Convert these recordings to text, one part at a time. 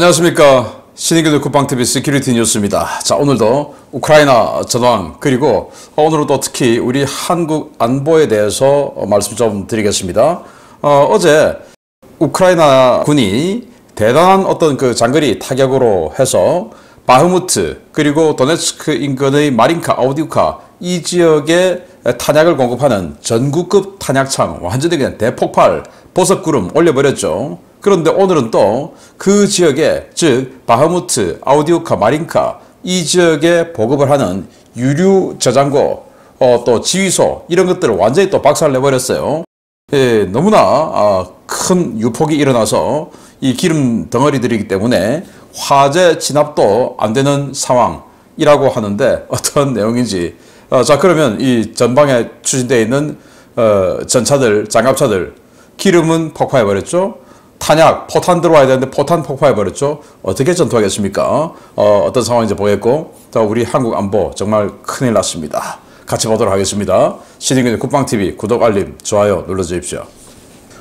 안녕하십니까. 신인교도 국방TV 시큐리티 뉴스입니다. 자, 오늘도 우크라이나 전황 그리고 오늘은 또 특히 우리 한국 안보에 대해서 말씀 좀 드리겠습니다. 어제 우크라이나 군이 대단한 어떤 그 장거리 타격으로 해서 바흐무트 그리고 도네츠크 인근의 마린카, 아우디우카 이 지역에 탄약을 공급하는 전구급 탄약창 완전히 그냥 대폭발 보석구름 올려버렸죠. 그런데 오늘은 또 그 지역에 즉 바흐무트, 아우디우카, 마린카 이 지역에 보급을 하는 유류 저장고 또 지휘소 이런 것들을 완전히 또 박살을 내버렸어요. 예, 너무나 큰 유폭이 일어나서 이 기름 덩어리들이기 때문에 화재 진압도 안 되는 상황이라고 하는데 어떤 내용인지 자 그러면 이 전방에 추진되어 있는 전차들, 장갑차들 기름은 폭파해버렸죠. 탄약, 포탄 들어와야 되는데 포탄 폭파해버렸죠. 어떻게 전투하겠습니까? 어떤 상황인지 보겠고 자, 우리 한국 안보 정말 큰일 났습니다. 같이 보도록 하겠습니다. 신인균의 국방TV 구독, 알림, 좋아요 눌러주십시오.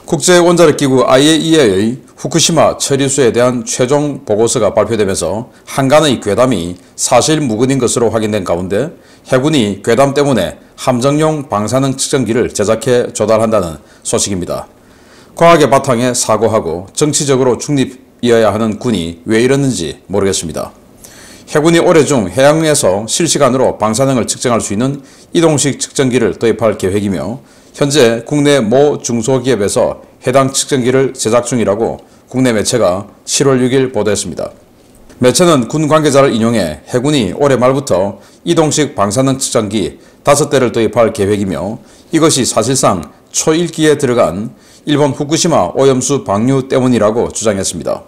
국제원자력기구 IAEA의 후쿠시마 처리수에 대한 최종 보고서가 발표되면서 한간의 괴담이 사실 무근인 것으로 확인된 가운데 해군이 괴담 때문에 함정용 방사능 측정기를 제작해 조달한다는 소식입니다. 과학의 바탕에 사고하고 정치적으로 중립이어야 하는 군이 왜 이러는지 모르겠습니다. 해군이 올해 중 해양에서 실시간으로 방사능을 측정할 수 있는 이동식 측정기를 도입할 계획이며 현재 국내 모 중소기업에서 해당 측정기를 제작 중이라고 국내 매체가 7월 6일 보도했습니다. 매체는 군 관계자를 인용해 해군이 올해 말부터 이동식 방사능 측정기 5대를 도입할 계획이며 이것이 사실상 초일기에 들어간 일본 후쿠시마 오염수 방류 때문이라고 주장했습니다.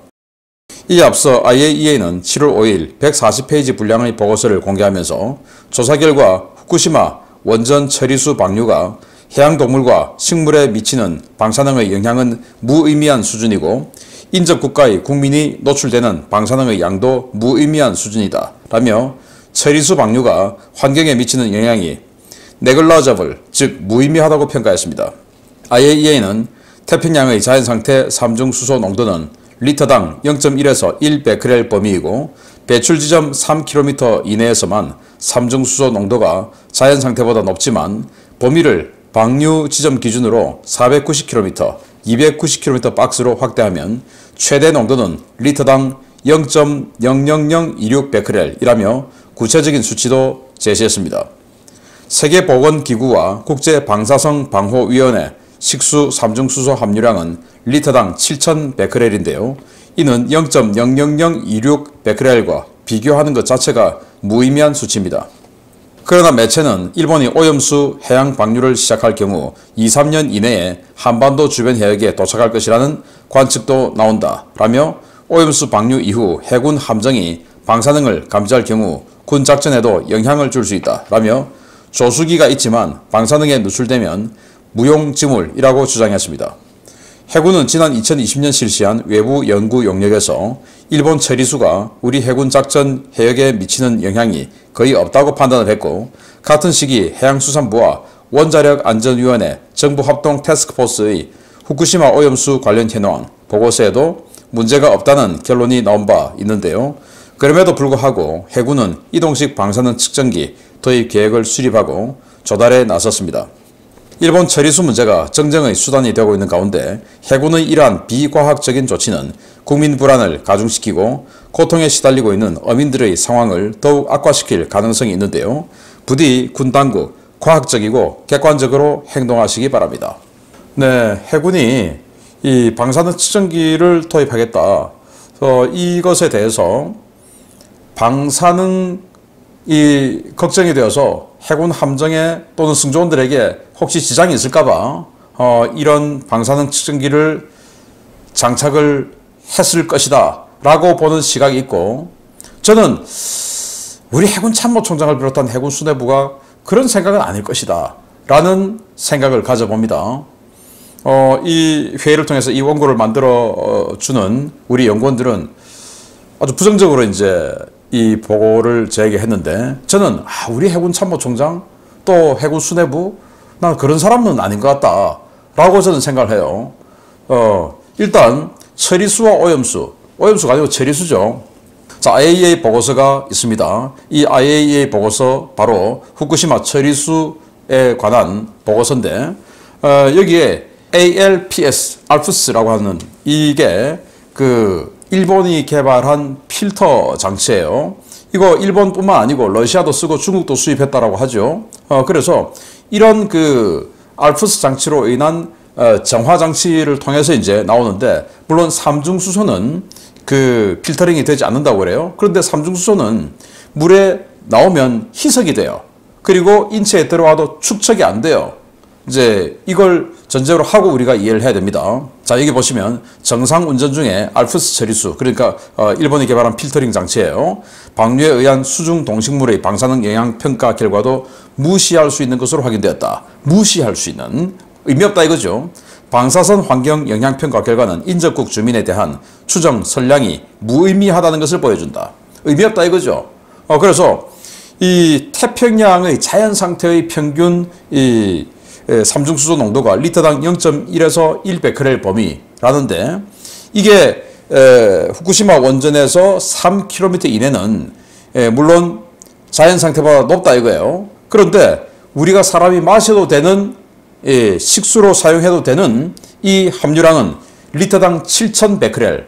이에 앞서 IAEA는 7월 5일 140페이지 분량의 보고서를 공개하면서 조사 결과 후쿠시마 원전 처리수 방류가 해양동물과 식물에 미치는 방사능의 영향은 무의미한 수준이고 인접국가의 국민이 노출되는 방사능의 양도 무의미한 수준이다 라며 처리수 방류가 환경에 미치는 영향이 negligible, 즉 무의미하다고 평가했습니다. IAEA는 태평양의 자연상태 삼중수소 농도는 리터당 0.1에서 1베크렐 범위이고 배출 지점 3km 이내에서만 삼중수소 농도가 자연상태보다 높지만 범위를 방류 지점 기준으로 490km, 290km 박스로 확대하면 최대 농도는 리터당 0.00026베크렐이라며 구체적인 수치도 제시했습니다. 세계보건기구와 국제방사성방호위원회 식수 삼중수소 함유량은 리터당 7,000베크렐인데요. 이는 0.00026베크렐과 비교하는 것 자체가 무의미한 수치입니다. 그러나 매체는 일본이 오염수 해양 방류를 시작할 경우 2-3년 이내에 한반도 주변 해역에 도착할 것이라는 관측도 나온다 라며 오염수 방류 이후 해군 함정이 방사능을 감지할 경우 군 작전에도 영향을 줄 수 있다 라며 조수기가 있지만 방사능에 노출되면 무용지물이라고 주장했습니다. 해군은 지난 2020년 실시한 외부 연구 용역에서 일본 처리수가 우리 해군 작전 해역에 미치는 영향이 거의 없다고 판단을 했고 같은 시기 해양수산부와 원자력안전위원회 정부합동 태스크포스의 후쿠시마 오염수 관련 현황 보고서에도 문제가 없다는 결론이 나온 바 있는데요. 그럼에도 불구하고 해군은 이동식 방사능 측정기 도입 계획을 수립하고 조달에 나섰습니다. 일본 처리수 문제가 정쟁의 수단이 되고 있는 가운데 해군의 이러한 비과학적인 조치는 국민 불안을 가중시키고 고통에 시달리고 있는 어민들의 상황을 더욱 악화시킬 가능성이 있는데요. 부디 군 당국 과학적이고 객관적으로 행동하시기 바랍니다. 네, 해군이 이 방사능 측정기를 도입하겠다. 이것에 대해서 방사능이 걱정이 되어서 해군 함정에 또는 승조원들에게 혹시 지장이 있을까봐 이런 방사능 측정기를 장착을 했을 것이다 라고 보는 시각이 있고 저는 우리 해군 참모총장을 비롯한 해군 수뇌부가 그런 생각은 아닐 것이다 라는 생각을 가져봅니다. 이 회의를 통해서 이 원고를 만들어 주는 우리 연구원들은 아주 부정적으로 이제 이 보고를 저에게 했는데 저는 우리 해군 참모총장 또 해군 수뇌부 난 그런 사람은 아닌 것 같다 라고 저는 생각을 해요. 일단 처리수와 오염수 오염수가 아니고 처리수죠. 자, IAEA 보고서가 있습니다. 이 IAEA 보고서 바로 후쿠시마 처리수에 관한 보고서인데 여기에 ALPS, 알프스라고 하는 이게 그 일본이 개발한 필터 장치예요. 이거 일본뿐만 아니고 러시아도 쓰고 중국도 수입했다라고 하죠. 그래서 이런 그 알프스 장치로 인한 정화 장치를 통해서 이제 나오는데, 물론 삼중수소는 그 필터링이 되지 않는다고 그래요. 그런데 삼중수소는 물에 나오면 희석이 돼요. 그리고 인체에 들어와도 축적이 안 돼요. 이제 이걸 전제로 하고 우리가 이해를 해야 됩니다. 자, 여기 보시면 정상 운전 중에 알프스 처리수, 그러니까 일본이 개발한 필터링 장치예요. 방류에 의한 수중 동식물의 방사능 영향 평가 결과도 무시할 수 있는 것으로 확인되었다. 무시할 수 있는, 의미 없다 이거죠. 방사선 환경 영향 평가 결과는 인접국 주민에 대한 추정 선량이 무의미하다는 것을 보여준다. 의미 없다 이거죠. 그래서 이 태평양의 자연 상태의 평균 이 삼중수소 농도가 리터당 0.1에서 1베크렐 범위라는데, 이게 후쿠시마 원전에서 3km 이내는 물론 자연 상태보다 높다 이거예요. 그런데 우리가 사람이 마셔도 되는 식수로 사용해도 되는 이 함유량은 리터당 7,100베크렐,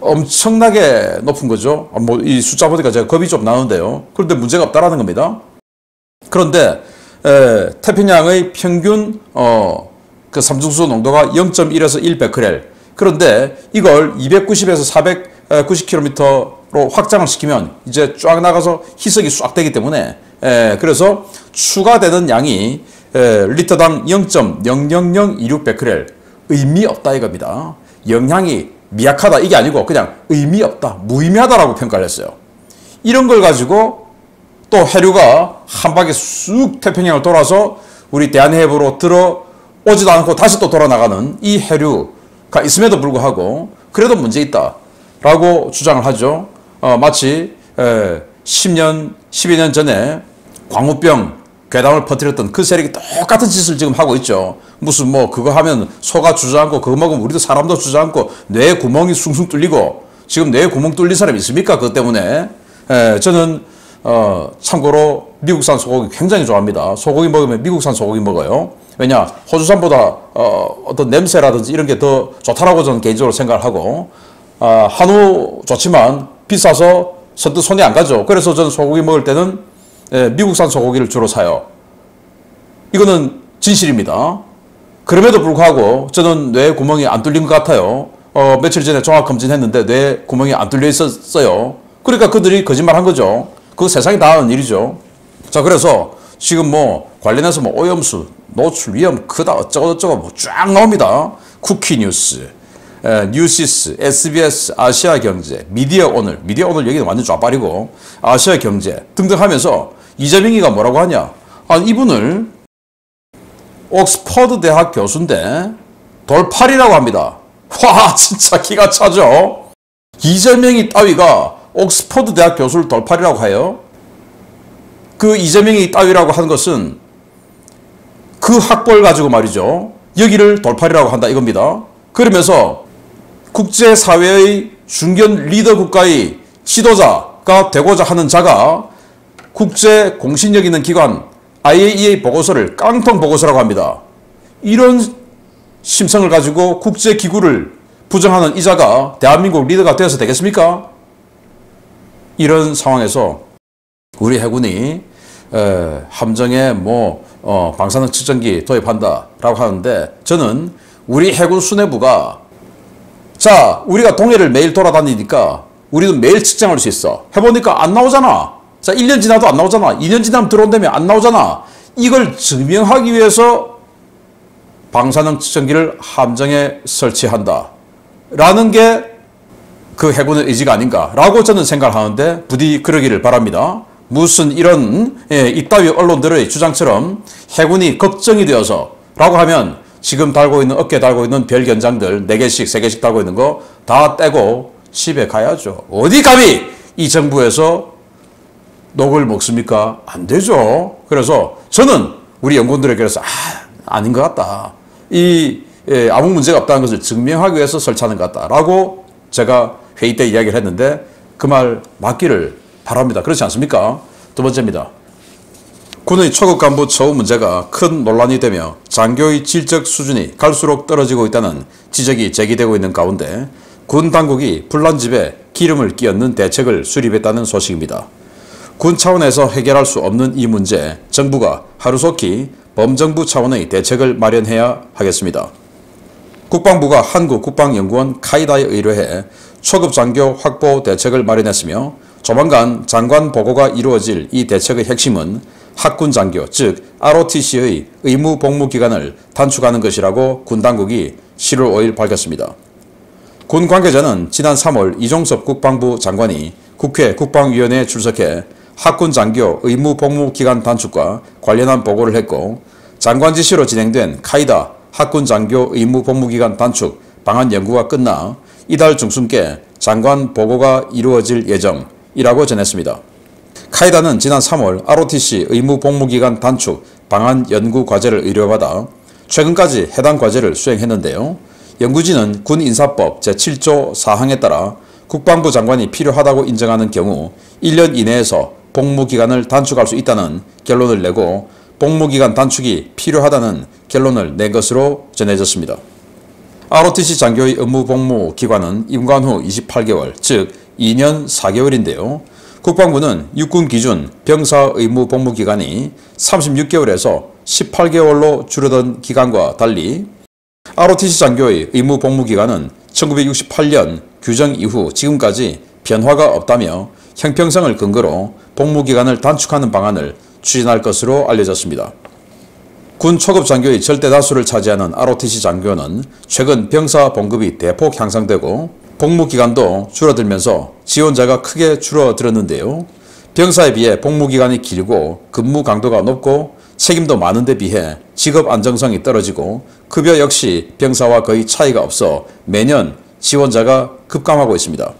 엄청나게 높은 거죠. 뭐 이 숫자 보니까 제가 겁이 좀 나는데요. 그런데 문제가 없다라는 겁니다. 그런데 태평양의 평균 그 삼중수소 농도가 0.1에서 1베크렐. 그런데 이걸 290에서 490km로 확장을 시키면 이제 쫙 나가서 희석이 쫙 되기 때문에 그래서 추가되는 양이 리터당 0.00026베크렐. 의미 없다 이겁니다. 영향이 미약하다 이게 아니고 그냥 의미 없다, 무의미하다라고 평가를 했어요. 이런 걸 가지고 또 해류가 한 바퀴 쑥 태평양을 돌아서 우리 대한해협으로 들어오지도 않고 다시 또 돌아나가는 이 해류가 있음에도 불구하고 그래도 문제 있다라고 주장을 하죠. 마치 10년, 12년 전에 광우병 괴담을 퍼뜨렸던 그 세력이 똑같은 짓을 지금 하고 있죠. 무슨 뭐 그거 하면 소가 주저앉고 그거 먹으면 우리도 사람도 주저앉고 뇌에 구멍이 숭숭 뚫리고, 지금 뇌에 구멍 뚫린 사람 있습니까? 그것 때문에. 저는 참고로 미국산 소고기 굉장히 좋아합니다. 소고기 먹으면 미국산 소고기 먹어요. 왜냐, 호주산보다 어떤 냄새라든지 이런 게 더 좋다라고 저는 개인적으로 생각을 하고, 한우 좋지만 비싸서 선뜻 손이 안 가죠. 그래서 저는 소고기 먹을 때는 미국산 소고기를 주로 사요. 이거는 진실입니다. 그럼에도 불구하고 저는 뇌 구멍이 안 뚫린 것 같아요. 며칠 전에 종합검진했는데 뇌 구멍이 안 뚫려 있었어요. 그러니까 그들이 거짓말 한 거죠. 그거 세상이 다 아는 일이죠. 자, 그래서 지금 뭐 관련해서 뭐 오염수, 노출 위험 크다 어쩌고저쩌고 뭐 쫙 나옵니다. 쿠키뉴스, 뉴시스, SBS, 아시아경제, 미디어오늘 여기는 완전 좌빨이고, 아시아경제 등등 하면서 이재명이가 뭐라고 하냐. 이분을 옥스퍼드 대학 교수인데 돌팔이라고 합니다. 와, 진짜 기가 차죠. 이재명이 따위가 옥스퍼드 대학 교수를 돌팔이라고 해요. 그 이재명이 따위라고 하는 것은 그 학벌 가지고 말이죠. 여기를 돌팔이라고 한다 이겁니다. 그러면서 국제사회의 중견 리더 국가의 지도자가 되고자 하는 자가 국제 공신력 있는 기관 IAEA 보고서를 깡통 보고서라고 합니다. 이런 심성을 가지고 국제기구를 부정하는 이자가 대한민국 리더가 되어서 되겠습니까? 이런 상황에서 우리 해군이 함정에 방사능 측정기 도입한다라고 하는데, 저는 우리 해군 수뇌부가 자, 우리가 동해를 매일 돌아다니니까 우리도 매일 측정할 수 있어. 해보니까 안 나오잖아. 자, 1년 지나도 안 나오잖아. 2년 지나면 들어온다면 안 나오잖아. 이걸 증명하기 위해서 방사능 측정기를 함정에 설치한다 라는 게 그 해군의 의지가 아닌가라고 저는 생각을 하는데, 부디 그러기를 바랍니다. 무슨 이런 이따위 언론들의 주장처럼 해군이 걱정이 되어서 라고 하면 지금 달고 있는, 어깨에 달고 있는 별견장들 4개씩 3개씩 달고 있는 거 다 떼고 집에 가야죠. 어디 감히 이 정부에서 녹을 먹습니까? 안 되죠. 그래서 저는 우리 연구원들에게 그래서 아닌 것 같다. 아무 문제가 없다는 것을 증명하기 위해서 설치하는 것 같다라고 제가 회의 때 이야기를 했는데 그 말 맞기를 바랍니다. 그렇지 않습니까? 두 번째입니다. 군의 초급 간부 처우 문제가 큰 논란이 되며 장교의 질적 수준이 갈수록 떨어지고 있다는 지적이 제기되고 있는 가운데 군 당국이 불난집에 기름을 끼얹는 대책을 수립했다는 소식입니다. 군 차원에서 해결할 수 없는 이 문제, 정부가 하루속히 범정부 차원의 대책을 마련해야 하겠습니다. 국방부가 한국국방연구원 카이다에 의뢰해 초급 장교 확보 대책을 마련했으며 조만간 장관 보고가 이루어질 이 대책의 핵심은 학군 장교, 즉 ROTC의 의무 복무 기간을 단축하는 것이라고 군 당국이 7월 5일 밝혔습니다. 군 관계자는 지난 3월 이종섭 국방부 장관이 국회 국방위원회에 출석해 학군 장교 의무 복무 기간 단축과 관련한 보고를 했고 장관 지시로 진행된 카이다 학군 장교 의무 복무 기간 단축 방안 연구가 끝나 이달 중순께 장관 보고가 이루어질 예정이라고 전했습니다. 카이다는 지난 3월 ROTC 의무 복무 기간 단축 방안 연구 과제를 의뢰받아 최근까지 해당 과제를 수행했는데요. 연구진은 군인사법 제7조 4항에 따라 국방부 장관이 필요하다고 인정하는 경우 1년 이내에서 복무기간을 단축할 수 있다는 결론을 내고 복무기간 단축이 필요하다는 결론을 낸 것으로 전해졌습니다. ROTC 장교의 의무 복무 기간은 임관 후 28개월, 즉 2년 4개월인데요. 국방부는 육군 기준 병사 의무 복무 기간이 36개월에서 18개월로 줄어든 기간과 달리 ROTC 장교의 의무 복무 기간은 1968년 규정 이후 지금까지 변화가 없다며 형평성을 근거로 복무 기간을 단축하는 방안을 추진할 것으로 알려졌습니다. 군 초급 장교의 절대 다수를 차지하는 ROTC 장교는 최근 병사 봉급이 대폭 향상되고 복무 기간도 줄어들면서 지원자가 크게 줄어들었는데요. 병사에 비해 복무 기간이 길고 근무 강도가 높고 책임도 많은 데 비해 직업 안정성이 떨어지고 급여 역시 병사와 거의 차이가 없어 매년 지원자가 급감하고 있습니다.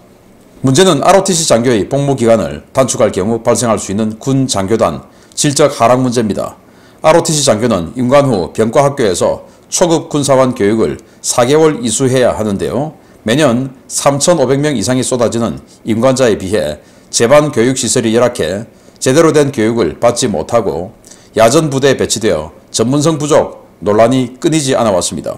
문제는 ROTC 장교의 복무 기간을 단축할 경우 발생할 수 있는 군 장교단 질적 하락 문제입니다. ROTC 장교는 임관 후 병과학교에서 초급 군사관 교육을 4개월 이수해야 하는데요. 매년 3,500명 이상이 쏟아지는 임관자에 비해 제반 교육시설이 열악해 제대로 된 교육을 받지 못하고 야전 부대에 배치되어 전문성 부족 논란이 끊이지 않아 왔습니다.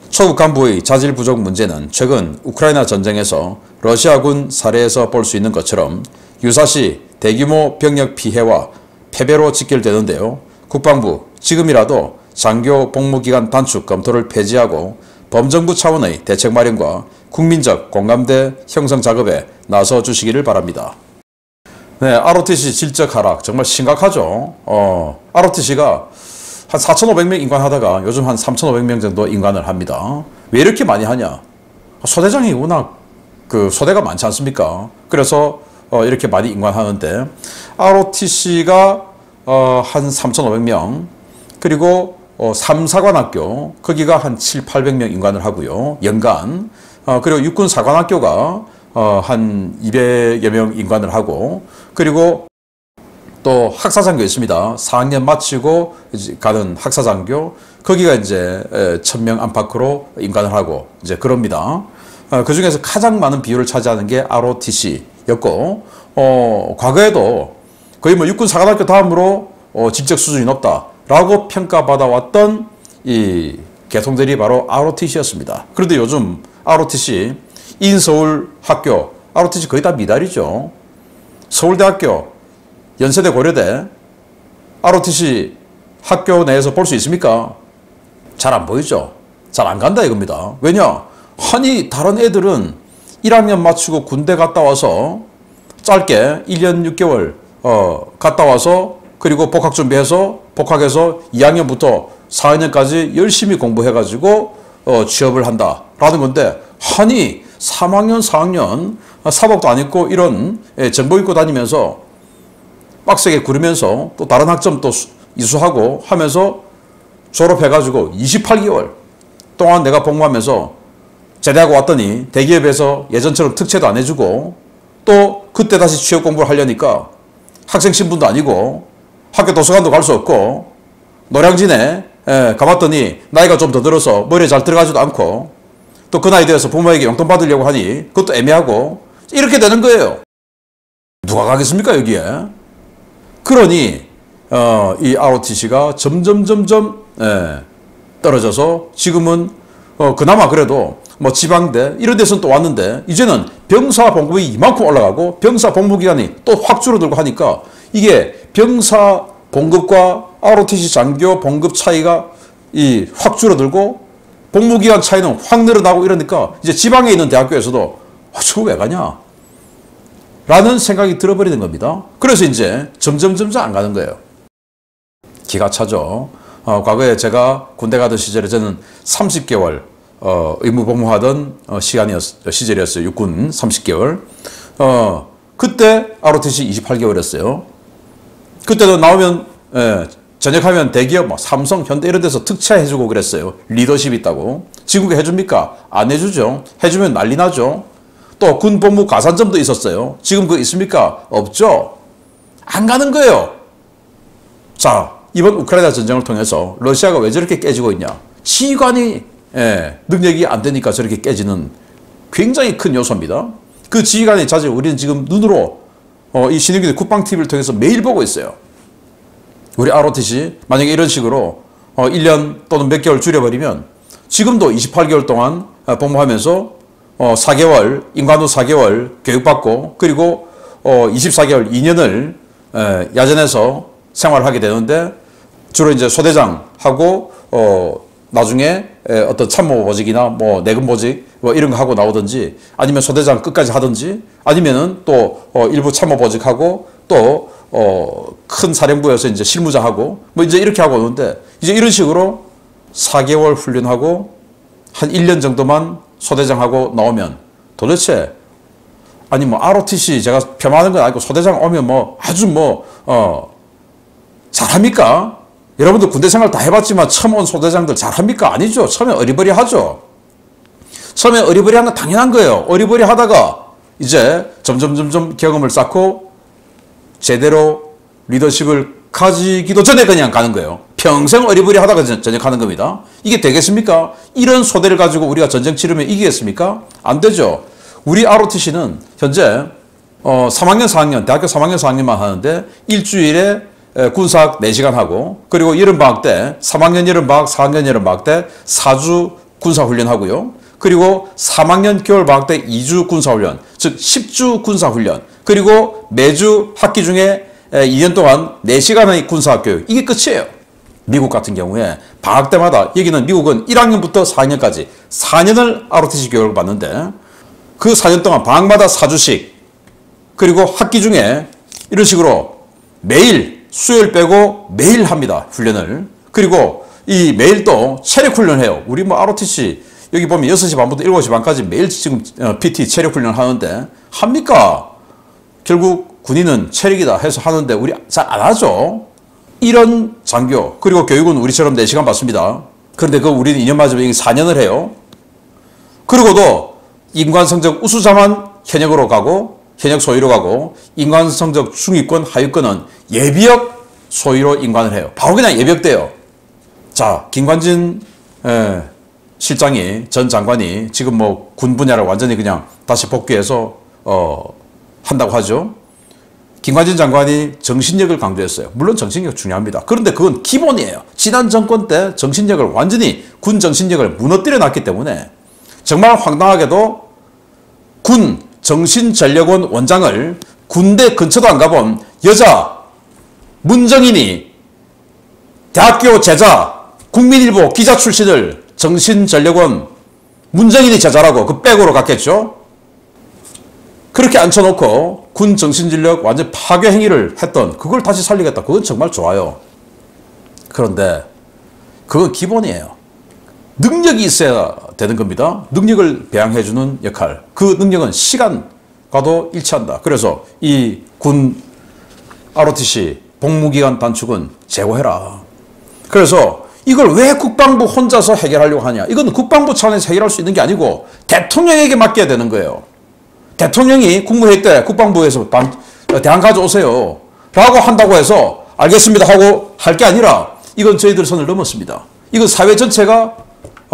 초급 간부의 자질 부족 문제는 최근 우크라이나 전쟁에서 러시아군 사례에서 볼 수 있는 것처럼 유사시 대규모 병력 피해와 패배로 직결되는데요. 국방부 지금이라도 장교 복무기간 단축 검토를 폐지하고 범정부 차원의 대책 마련과 국민적 공감대 형성 작업에 나서 주시기를 바랍니다. 네, ROTC 질적 하락 정말 심각하죠. ROTC가 한 4,500명 인관하다가 요즘 한 3,500명 정도 인관을 합니다. 왜 이렇게 많이 하냐? 소대장이 워낙 소대가 많지 않습니까? 그래서 이렇게 많이 인관하는데 ROTC가 한 3,500명 그리고 3사관학교 거기가 한 7,800명 인관을 하고요. 연간 그리고 육군사관학교가 한 200여 명 인관을 하고 그리고 또 학사장교 있습니다. 4학년 마치고 가는 학사장교 거기가 이제 1,000명 안팎으로 인관을 하고 이제 그럽니다. 그 중에서 가장 많은 비율을 차지하는 게 ROTC였고 과거에도 거의 뭐 육군사관학교 다음으로 질적 수준이 높다라고 평가받아왔던 이 개통들이 바로 ROTC였습니다. 그런데 요즘 ROTC 인서울 학교 ROTC 거의 다 미달이죠. 서울대학교 연세대 고려대 ROTC 학교 내에서 볼 수 있습니까? 잘 안 보이죠. 잘 안 간다 이겁니다. 왜냐? 아니 다른 애들은 1학년 마치고 군대 갔다 와서 짧게 1년 6개월 갔다 와서 그리고 복학 준비해서 복학해서 2학년부터 4학년까지 열심히 공부해가지고 취업을 한다라는 건데 아니 3학년 4학년 사복도 안 입고 이런 정복 입고 다니면서 빡세게 구르면서 또 다른 학점 또 이수하고 하면서 졸업해가지고 28개월 동안 내가 복무하면서 제대하고 왔더니 대기업에서 예전처럼 특채도 안 해주고 또 그때 다시 취업 공부를 하려니까 학생 신분도 아니고 학교 도서관도 갈 수 없고 노량진에 가봤더니 나이가 좀 더 들어서 머리에 잘 들어가지도 않고 또 그 나이 되어서 부모에게 용돈 받으려고 하니 그것도 애매하고 이렇게 되는 거예요. 누가 가겠습니까 여기에? 그러니 이 ROTC가 점점 떨어져서 지금은 그나마 그래도 뭐 지방대 이런 데서는 또 왔는데 이제는 병사 봉급이 이만큼 올라가고 병사 복무 기간이 또 확 줄어들고 하니까 이게 병사 봉급과 ROTC 장교 봉급 차이가 확 줄어들고 복무 기간 차이는 확 늘어나고 이러니까 이제 지방에 있는 대학교에서도 저거 왜 가냐? 라는 생각이 들어버리는 겁니다. 그래서 이제 점점 안 가는 거예요. 기가 차죠. 과거에 제가 군대 가던 시절에 저는 30개월 의무 복무하던 시절이었어요. 육군 30개월. 그때 ROTC 28개월이었어요. 그때도 나오면 전역하면 대기업 뭐 삼성, 현대 이런 데서 특채해주고 그랬어요. 리더십 있다고. 지금 그게 해줍니까? 안 해주죠. 해주면 난리 나죠. 또 군 복무 가산점도 있었어요. 지금 그거 있습니까? 없죠. 안 가는 거예요. 자, 이번 우크라이나 전쟁을 통해서 러시아가 왜 저렇게 깨지고 있냐? 지휘관이 능력이 안 되니까 저렇게 깨지는 굉장히 큰 요소입니다. 그 지휘관의 자질 우리는 지금 눈으로 이 신의균의 국방TV를 통해서 매일 보고 있어요. 우리 ROTC 만약에 이런 식으로 1년 또는 몇 개월 줄여버리면 지금도 28개월 동안 복무하면서 4개월, 인관후 4개월 교육받고 그리고 24개월 2년을 야전에서 생활을 하게 되는데 주로 이제 소대장하고 나중에 어떤 참모 보직이나 뭐 내근 보직 뭐 이런 거 하고 나오든지 아니면 소대장 끝까지 하든지 아니면은 또 일부 참모 보직하고 또 큰 사령부에서 이제 실무자하고 뭐 이제 이렇게 하고 오는데 이제 이런 식으로 4개월 훈련하고 한 1년 정도만 소대장하고 나오면 도대체 아니 뭐 ROTC 제가 폄하하는 건 아니고 소대장 오면 뭐 아주 뭐 잘합니까? 여러분들 군대 생활 다 해봤지만 처음 온 소대장들 잘합니까? 아니죠. 처음에 어리버리하죠. 처음에 어리버리한 건 당연한 거예요. 어리버리하다가 이제 점점 경험을 쌓고 제대로 리더십을 가지기도 전에 그냥 가는 거예요. 평생 어리버리하다가 전역하는 겁니다. 이게 되겠습니까? 이런 소대를 가지고 우리가 전쟁 치르면 이기겠습니까? 안 되죠. 우리 ROTC는 현재 3학년, 4학년, 대학교 3학년, 4학년만 하는데 일주일에 군사학 4시간 하고 그리고 여름방학 때 3학년 여름방학, 4학년 여름방학 때 4주 군사훈련하고요. 그리고 3학년 겨울방학 때 2주 군사훈련, 즉 10주 군사훈련 그리고 매주 학기 중에 2년 동안 4시간의 군사교육 이게 끝이에요. 미국 같은 경우에 방학 때마다 여기는 미국은 1학년부터 4학년까지 4년을 ROTC 교육을 받는데 그 4년 동안 방학마다 4주씩 그리고 학기 중에 이런 식으로 매일 수요일 빼고 매일 합니다. 훈련을. 그리고 이 매일 또 체력 훈련해요. 우리 뭐 ROTC 여기 보면 6시 반부터 7시 반까지 매일 지금 PT 체력 훈련 하는데 합니까? 결국 군인은 체력이다 해서 하는데 우리 잘 안 하죠. 이런 장교 그리고 교육은 우리처럼 4시간 받습니다. 그런데 그 우리는 2년 맞으면 4년을 해요. 그리고도 인관성적 우수자만 현역으로 가고 현역 소위로 가고 인관성적 중위권 하위권은 예비역 소위로 인관을 해요. 바로 그냥 예비역대요. 자, 김관진 실장이 전 장관이 지금 뭐 군 분야를 완전히 그냥 다시 복귀해서 한다고 하죠. 김관진 장관이 정신력을 강조했어요. 물론 정신력 중요합니다. 그런데 그건 기본이에요. 지난 정권 때 정신력을 완전히 군 정신력을 무너뜨려 놨기 때문에 정말 황당하게도 군 정신전력원 원장을 군대 근처도 안 가본 여자 문정인이 대학교 제자 국민일보 기자 출신을 정신전력원 문정인이 제자라고 그 백으로 갔겠죠. 그렇게 앉혀놓고 군 정신전력 완전 파괴 행위를 했던 그걸 다시 살리겠다. 그건 정말 좋아요. 그런데 그건 기본이에요. 능력이 있어야 되는 겁니다. 능력을 배양해주는 역할. 그 능력은 시간과도 일치한다. 그래서 이 군 ROTC 복무기간 단축은 제고해라. 그래서 이걸 왜 국방부 혼자서 해결하려고 하냐. 이건 국방부 차원에서 해결할 수 있는 게 아니고 대통령에게 맡겨야 되는 거예요. 대통령이 국무회의 때 국방부에서 대안 가져오세요 라고 한다고 해서 알겠습니다 하고 할 게 아니라 이건 저희들 선을 넘었습니다. 이건 사회 전체가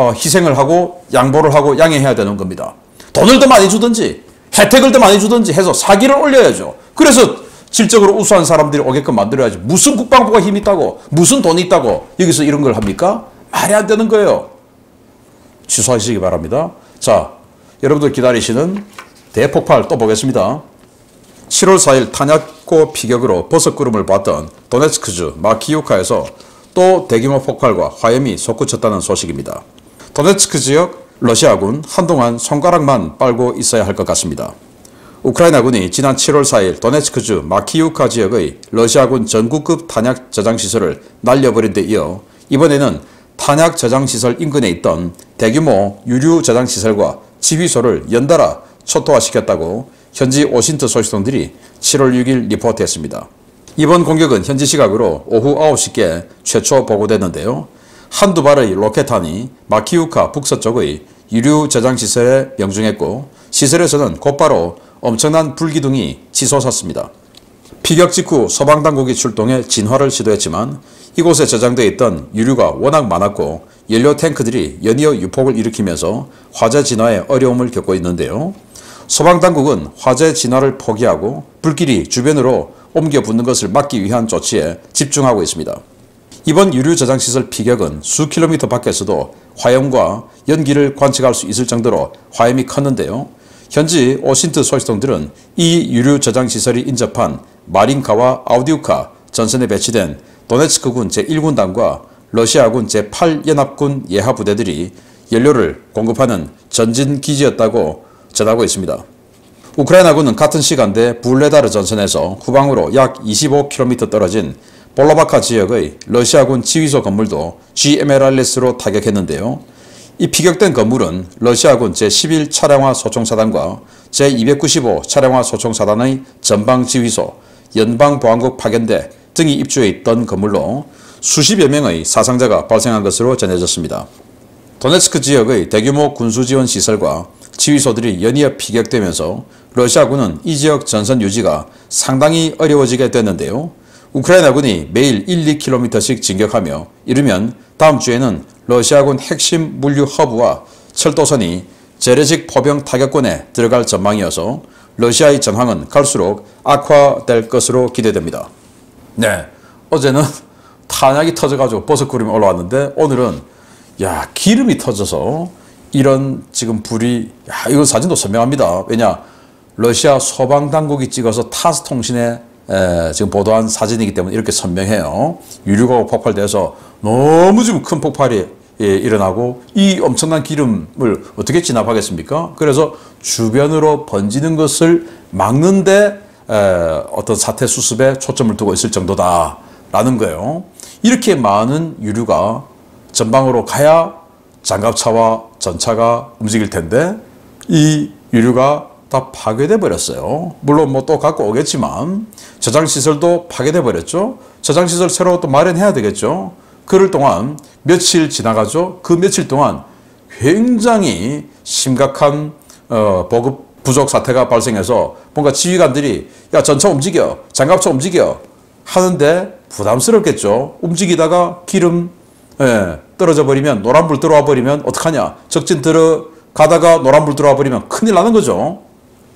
희생을 하고 양보를 하고 양해해야 되는 겁니다. 돈을 더 많이 주든지 혜택을 더 많이 주든지 해서 사기를 올려야죠. 그래서 질적으로 우수한 사람들이 오게끔 만들어야지. 무슨 국방부가 힘이 있다고, 무슨 돈이 있다고 여기서 이런 걸 합니까? 말이 안 되는 거예요. 취소하시기 바랍니다. 자, 여러분들 기다리시는 대폭발 또 보겠습니다. 7월 4일 탄약고 피격으로 버섯구름을 봤던 도네츠크주 마키유카에서 또 대규모 폭발과 화염이 솟구쳤다는 소식입니다. 도네츠크 지역 러시아군 한동안 손가락만 빨고 있어야 할 것 같습니다. 우크라이나군이 지난 7월 4일 도네츠크주 마키유카 지역의 러시아군 전국급 탄약 저장시설을 날려버린 데 이어 이번에는 탄약 저장시설 인근에 있던 대규모 유류 저장시설과 지휘소를 연달아 초토화시켰다고 현지 오신트 소식통들이 7월 6일 리포트했습니다. 이번 공격은 현지 시각으로 오후 9시께 최초 보고됐는데요. 한두 발의 로켓탄이 마키유카 북서쪽의 유류 저장시설에 명중했고 시설에서는 곧바로 엄청난 불기둥이 치솟았습니다. 피격 직후 소방당국이 출동해 진화를 시도했지만 이곳에 저장되어 있던 유류가 워낙 많았고 연료 탱크들이 연이어 유폭을 일으키면서 화재 진화에 어려움을 겪고 있는데요. 소방당국은 화재 진화를 포기하고 불길이 주변으로 옮겨 붙는 것을 막기 위한 조치에 집중하고 있습니다. 이번 유류 저장시설 피격은 수 킬로미터 밖에서도 화염과 연기를 관측할 수 있을 정도로 화염이 컸는데요. 현지 오신트 소식통들은 이 유류 저장시설이 인접한 마린카와 아우디우카 전선에 배치된 도네츠크군 제1군단과 러시아군 제8연합군 예하부대들이 연료를 공급하는 전진기지였다고 전하고 있습니다. 우크라이나군은 같은 시간대 불레다르 전선에서 후방으로 약 25km 떨어진 볼로바카 지역의 러시아군 지휘소 건물도 GMLRS로 타격했는데요. 이 피격된 건물은 러시아군 제11 차량화 소총사단과 제295 차량화 소총사단의 전방지휘소, 연방보안국 파견대 등이 입주해 있던 건물로 수십여 명의 사상자가 발생한 것으로 전해졌습니다. 도네츠크 지역의 대규모 군수지원 시설과 지휘소들이 연이어 피격되면서 러시아군은 이 지역 전선 유지가 상당히 어려워지게 됐는데요. 우크라이나군이 매일 1-2km씩 진격하며 이르면 다음 주에는 러시아군 핵심 물류 허브와 철도선이 재래식 포병 타격권에 들어갈 전망이어서 러시아의 전황은 갈수록 악화될 것으로 기대됩니다. 네, 어제는 탄약이 터져가지고 버섯구름이 올라왔는데 오늘은 기름이 터져서 이런 지금 불이 이거 사진도 선명합니다. 왜냐 러시아 소방당국이 찍어서 타스 통신에 지금 보도한 사진이기 때문에 이렇게 선명해요. 유류가 폭발돼서 너무 지금 큰 폭발이 일어나고 이 엄청난 기름을 어떻게 진압하겠습니까? 그래서 주변으로 번지는 것을 막는데 어떤 사태 수습에 초점을 두고 있을 정도다라는 거예요. 이렇게 많은 유류가 전방으로 가야 장갑차와 전차가 움직일 텐데 이 유류가 다 파괴돼 버렸어요. 물론 뭐 또 갖고 오겠지만 저장시설도 파괴돼 버렸죠. 저장시설 새로 또 마련해야 되겠죠. 그럴 동안 며칠 지나가죠. 그 며칠 동안 굉장히 심각한 보급 부족 사태가 발생해서 뭔가 지휘관들이 전차 움직여, 장갑차 움직여 하는데 부담스럽겠죠. 움직이다가 기름 떨어져 버리면 노란불 들어와 버리면 어떡하냐. 적진 들어가다가 노란불 들어와 버리면 큰일 나는 거죠.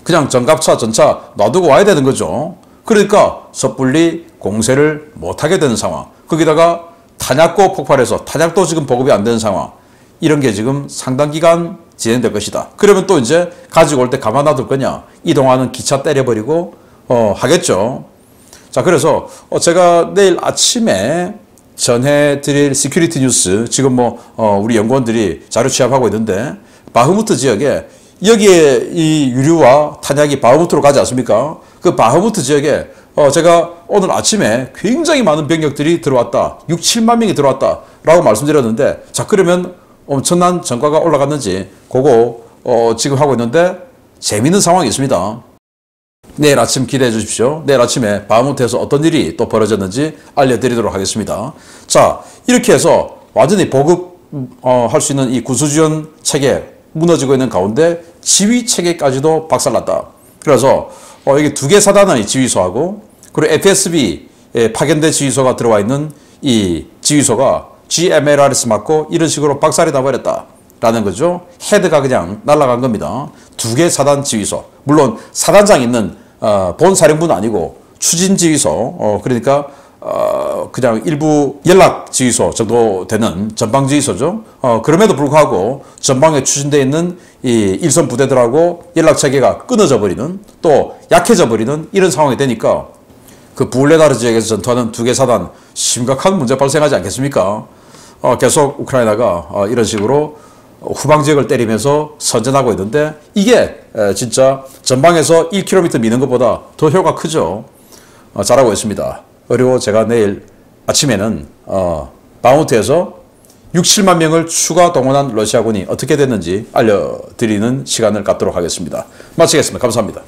그냥 전갑차, 전차 놔두고 와야 되는 거죠. 그러니까 섣불리 공세를 못하게 되는 상황. 거기다가 탄약고 폭발해서 탄약도 지금 보급이 안 되는 상황. 이런 게 지금 상당 기간 진행될 것이다. 그러면 또 이제 가지고 올 때 가만 놔둘 거냐. 이동하는 기차 때려버리고 하겠죠. 자, 그래서 제가 내일 아침에 전해드릴 시큐리티 뉴스 지금 우리 연구원들이 자료 취합하고 있는데 바흐무트 지역에 여기에 이 유류와 탄약이 바흐무트로 가지 않습니까? 그 바흐무트 지역에 제가 오늘 아침에 굉장히 많은 병력들이 들어왔다. 6, 7만 명이 들어왔다. 라고 말씀드렸는데 자, 그러면 엄청난 전과가 올라갔는지 그거 지금 하고 있는데 재미있는 상황이 있습니다. 내일 아침 기대해 주십시오. 내일 아침에 바흐무트에서 어떤 일이 또 벌어졌는지 알려드리도록 하겠습니다. 자, 이렇게 해서 완전히 보급할 수 있는 이 군수지원 체계 무너지고 있는 가운데 지휘 체계까지도 박살났다. 그래서 여기 2개 사단의 지휘소하고 그리고 FSB 파견대 지휘소가 들어와 있는 이 지휘소가 GMLRS 맞고 이런 식으로 박살이 나버렸다. 라는 거죠. 헤드가 그냥 날아간 겁니다. 2개 사단 지휘소. 물론 사단장 있는 본 사령부는 아니고 추진 지휘소. 그러니까 그냥 일부 연락 지휘소 정도 되는 전방 지휘소죠. 그럼에도 불구하고 전방에 추진되어 있는 이 일선 부대들하고 연락 체계가 끊어져 버리는, 또 약해져 버리는 이런 상황이 되니까 그 부울레다르 지역에서 전투하는 2개 사단 심각한 문제 발생하지 않겠습니까? 계속 우크라이나가 이런 식으로 후방 지역을 때리면서 선전하고 있는데, 이게 진짜 전방에서 1km 미는 것보다 더 효과가 크죠. 잘하고 있습니다. 그리고 제가 내일 아침에는 바흐무트에서 6, 7만 명을 추가 동원한 러시아군이 어떻게 됐는지 알려드리는 시간을 갖도록 하겠습니다. 마치겠습니다. 감사합니다.